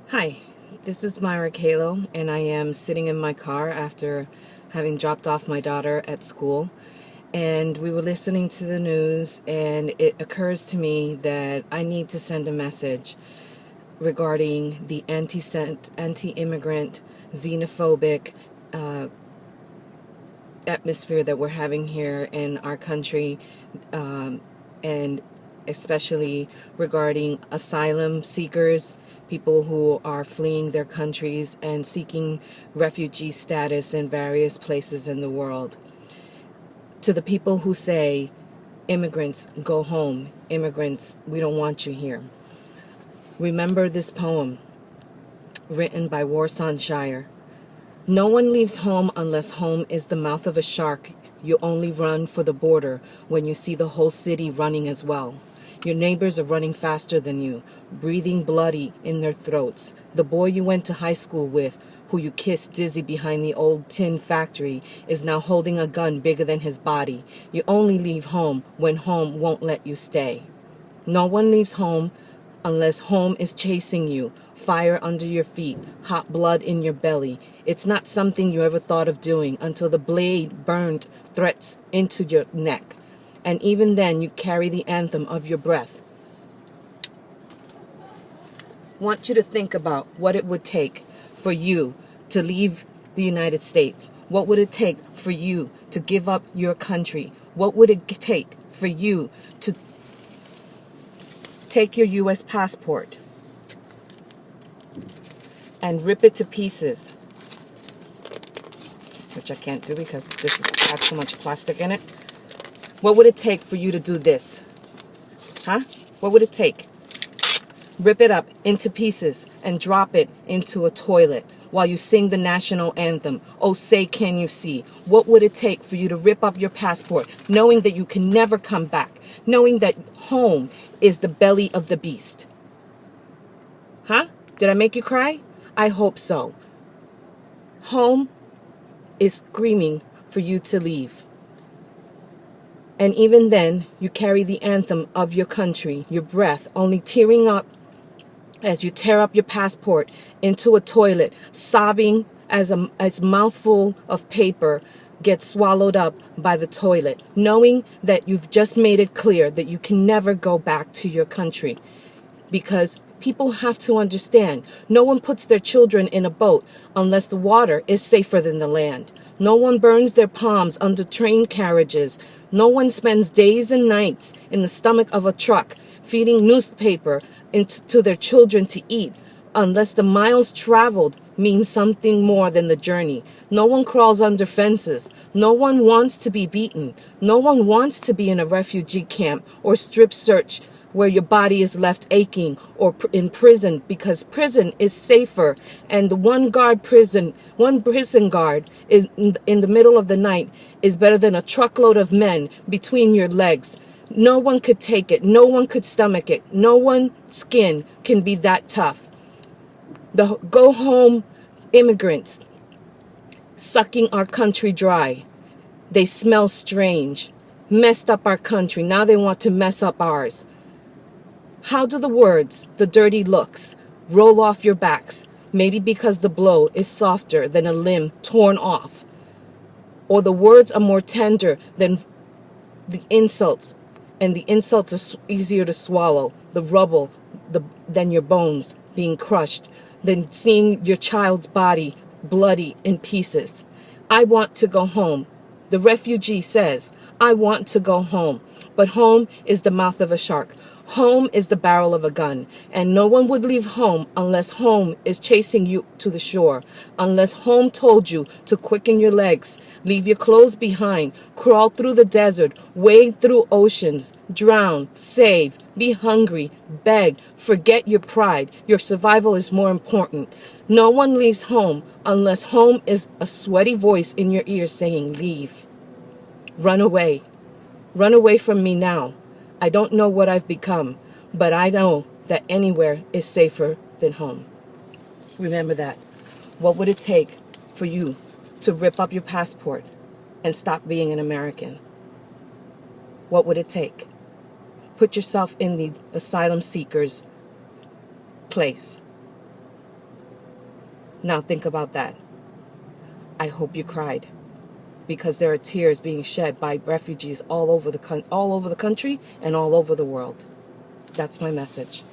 Hi, this is Myra Kalo, and I am sitting in my car after having dropped off my daughter at school. And we were listening to the news, and it occurs to me that I need to send a message regarding the anti-immigrant, xenophobic atmosphere that we're having here in our country, and especially regarding asylum seekers, people who are fleeing their countries and seeking refugee status in various places in the world. To the people who say, immigrants, go home, immigrants, we don't want you here. Remember this poem written by Warsan Shire. No one leaves home unless home is the mouth of a shark. You only run for the border when you see the whole city running as well. Your neighbors are running faster than you, breathing bloody in their throats. The boy you went to high school with, who you kissed dizzy behind the old tin factory, is now holding a gun bigger than his body. You only leave home when home won't let you stay. No one leaves home unless home is chasing you, fire under your feet, hot blood in your belly. It's not something you ever thought of doing until the blade burned threats into your neck. And even then, you carry the anthem of your breath. Want you to think about what it would take for you to leave the United States. What would it take for you to give up your country? What would it take for you to take your U.S. passport and rip it to pieces, which I can't do because this has so much plastic in it? What would it take for you to do this? Huh? What would it take? Rip it up into pieces and drop it into a toilet while you sing the national anthem. Oh, say, can you see? What would it take for you to rip up your passport, knowing that you can never come back, knowing that home is the belly of the beast? Huh? Did I make you cry? I hope so. Home is screaming for you to leave. And even then, you carry the anthem of your country, your breath, only tearing up as you tear up your passport into a toilet, sobbing as a mouthful of paper gets swallowed up by the toilet, knowing that you've just made it clear that you can never go back to your country. Because people have to understand, no one puts their children in a boat unless the water is safer than the land. No one burns their palms under train carriages. No one spends days and nights in the stomach of a truck feeding newspaper to their children to eat unless the miles traveled means something more than the journey. No one crawls under fences. No one wants to be beaten. No one wants to be in a refugee camp or strip search where your body is left aching, or in prison, because prison is safer, and the one prison guard is in the middle of the night is better than a truckload of men between your legs. No one could take it. No one could stomach it. No one's skin can be that tough. The go home immigrants sucking our country dry. They smell strange, messed up our country. Now they want to mess up ours. How do the words, the dirty looks, roll off your backs? Maybe because the blow is softer than a limb torn off. Or the words are more tender than the insults, and the insults are easier to swallow. The rubble than your bones being crushed, than seeing your child's body bloody in pieces. I want to go home. The refugee says, I want to go home. But home is the mouth of a shark. Home is the barrel of a gun, and no one would leave home unless home is chasing you to the shore, unless home told you to quicken your legs, leave your clothes behind, crawl through the desert, wade through oceans, drown, save, be hungry, beg, forget your pride. Your survival is more important. No one leaves home unless home is a sweaty voice in your ear saying, leave. Run away. Run away from me now. I don't know what I've become, but I know that anywhere is safer than home. Remember that. What would it take for you to rip up your passport and stop being an American? What would it take? Put yourself in the asylum seeker's place. Now think about that. I hope you cried, because there are tears being shed by refugees all over the country and all over the world. That's my message.